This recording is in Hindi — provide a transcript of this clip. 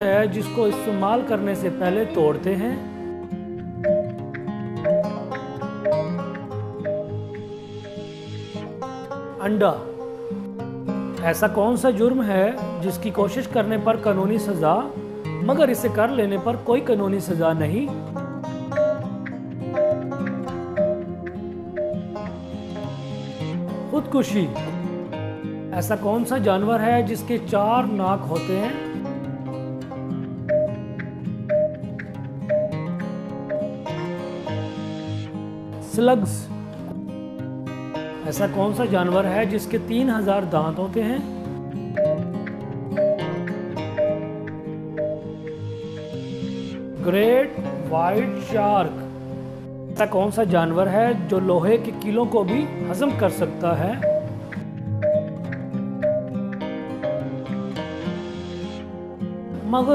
है जिसको इस्तेमाल करने से पहले तोड़ते हैं। अंडा। ऐसा कौन सा जुर्म है जिसकी कोशिश करने पर कानूनी सजा मगर इसे कर लेने पर कोई कानूनी सजा नहीं? खुदकुशी। ऐसा कौन सा जानवर है जिसके 4 नाक होते हैं? स्लग्स। ऐसा कौन सा जानवर है जिसके 3000 दांत होते हैं? Great white shark. ऐसा कौन सा जानवर है जो लोहे के कीलों को भी हजम कर सकता है?